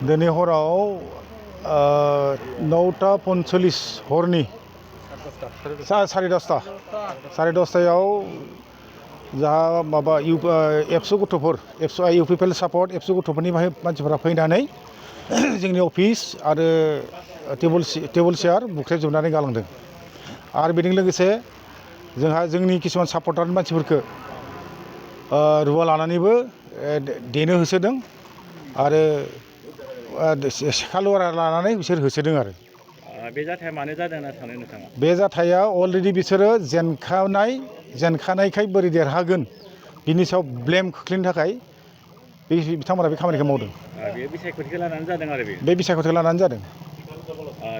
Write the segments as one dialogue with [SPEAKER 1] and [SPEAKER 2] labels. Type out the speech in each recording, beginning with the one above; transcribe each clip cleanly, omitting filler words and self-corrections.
[SPEAKER 1] दिनै हराव 9:45 हरनि 10:30 जाहा माबा एबसु गथ'फोर इउपिपिएल सापर्ट एबसु गथ'फोरनि मानसिफोरा फैनानै जोंनि अफिस आरो टेबोल चेयार बुख्रेबजोबनानै गालांदों आरो बेजों लोगोसे जोंहा जोंनि किसुमान सापर्टार मानसिफोरखौ रुवा लानानैबो देनो होसोदों आरो सेखा लानानै बिसोर होसोदों आरो
[SPEAKER 2] बे जाथाया मानो जादों होनना सानो नोंथाङा?
[SPEAKER 1] बे जाथाया अलरेडि बिसोरो जेनखानायखाय बोरै देरहागोन बिनि सायाव ब्लेम खोख्लैनो थाखाय बिथांमोना बे खामानिखौ मावदों।
[SPEAKER 2] बे बिसायख'थिखौ लानानै जादों आरो
[SPEAKER 1] बे बिसायख'थिखौ लानानै जादों।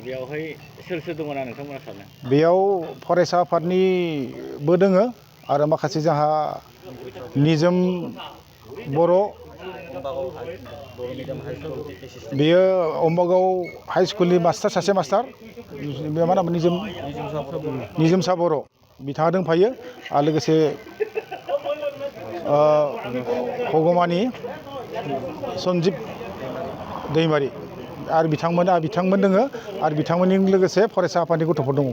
[SPEAKER 2] बेयावहाय सोर सोर दङ ना नोंथांमोना सानो?
[SPEAKER 1] बेयाव फरायसा आफादनिबो दोङो आरो माखासे जोंहा निजोम बर' बेयो अम्बागाव हाइ स्कुलनि सासे मास्टार बे मा नाम निजोमसा बर' बिथाङा दंफायो आरो लोगोसे भगमानि सन्जिब दैमारि आरो बिथांमोन दोङो आरो बिथांमोनजों लोगोसे फरायसा आफादनि गथ'फोर दङ।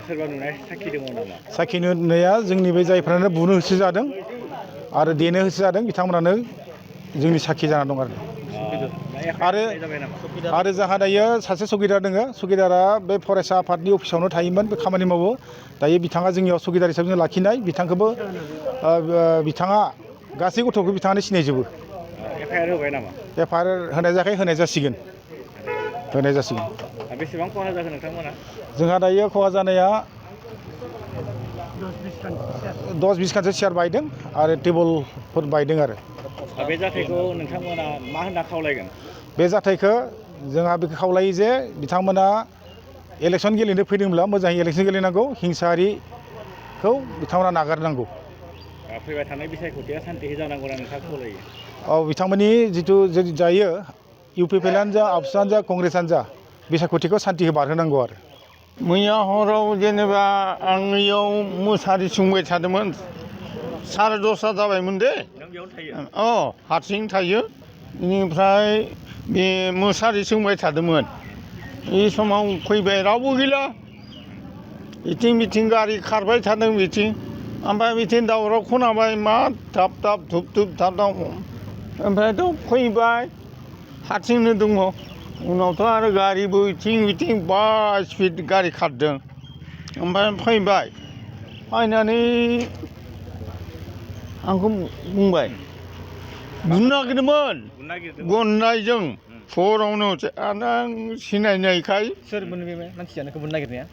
[SPEAKER 2] सोरबा नुनाय साखि दङ नामा?
[SPEAKER 1] साखि नुनाया जोंनि बे जायफ्रानो बुनो होसो जादों आरो देनो होसो जादों बिथांमोनानो जोंनि साखि जाना दं आरो जोंहा दायो सासे सुगिदार दोङो। सुगिदारा बे फरायसा आफादनि अफिसावनो थायोमोन, बे खामानि मावो। दायो बिथाङा जोंनियाव सुगिदार हिसाबै जों लाखिनाय बिथांखौबो बिथाङा गासै गथ'खौ बिथाङानो सिनायजोबो।
[SPEAKER 2] एफआइआर होबाय नामा?
[SPEAKER 1] एफआइआर होनाय जायाखै, होनाय जासिगोन।
[SPEAKER 2] बेसेबां खहा जाखो नोंथांमोना?
[SPEAKER 1] जोंहा दायो खहा जानाया 10-20 खानसो चेयार बायदों आरो टेबोलफोर बायदों आरो।
[SPEAKER 2] बे जाथायखौ नोंथांमोना मा होनना खावलायगोन?
[SPEAKER 1] बे जाथायखौ जोंहा बेखौ खावलायो जे बिथांमोना इलेक्सन गेलेनो फैदोंब्ला मोजाङै इलेक्सन गेलेनांगौ, हिंसायारिखौ बिथांमोना नागारनांगौ।
[SPEAKER 2] फैबाय थानाय बिसायख'थिया सान्तियै जानांगौ होनना नोंथाङा खावलायो?
[SPEAKER 1] बिथांमोननि जिथु जायो इउपिपिएलआनो जा आबसुआनो जा कंग्रेसआनो जा बिसायख'थिखौ सान्तियै बारहोनांगौ आरो।
[SPEAKER 3] मैया हराव जेनेबा आं इयाव मुसारि सोंबाय थादोंमोन, 10:30 जाबायमोन दे।
[SPEAKER 2] नों बेयाव थायो?
[SPEAKER 3] हारसिं थायो। बेनिफ्राय बे मुसारि सोंबाय थादोंमोन। बे समाव फैबाय, रावबो गैला। बिथिं गारि खारबाय थादों बिथिं। ओमफ्राय बिथिं दावराव खोनाबाय, मा थाब धुप थाब ओमफ्रायथ' फैबाय, हारसिंनो दङ। उनावथ' आरो गारिबो बिथिं बा स्पिड गारि खारदों। ओमफ्राय फैबाय, फैनानै आंखौ बुंबाय, बुनो नागिरदोंमोन गननायजों फरावनो। आं सिनायनायखाय।
[SPEAKER 2] सोरमोन बे मानसिया नोंखौ बुनो नागिरनाया?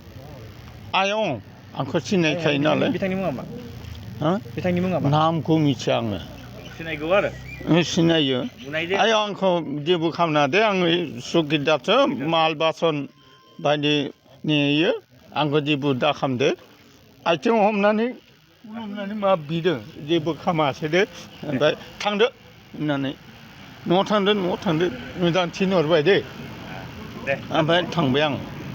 [SPEAKER 3] आयं, आंखौ सिनायखायो नालाय।
[SPEAKER 2] बिथांनि मुङा मा? बिथांनि मुङा मा?
[SPEAKER 3] नामखौ मिथिया आङो।
[SPEAKER 2] सिनायगौ आरो?
[SPEAKER 3] सिनायो। आयं, आंखौ जेबो खालामना दे, आङो सुगिदारसो, माल बासन बायदि नेयो, आंखौ जेबो दा खालामदो। आथिं हमनानै मा बिदों, जेबो खालामासै दे। ओमफ्राय थांदो होननानै न'आव थांदो मोजां थिनहरबाय दे। ओमफ्राय थांबाय आं।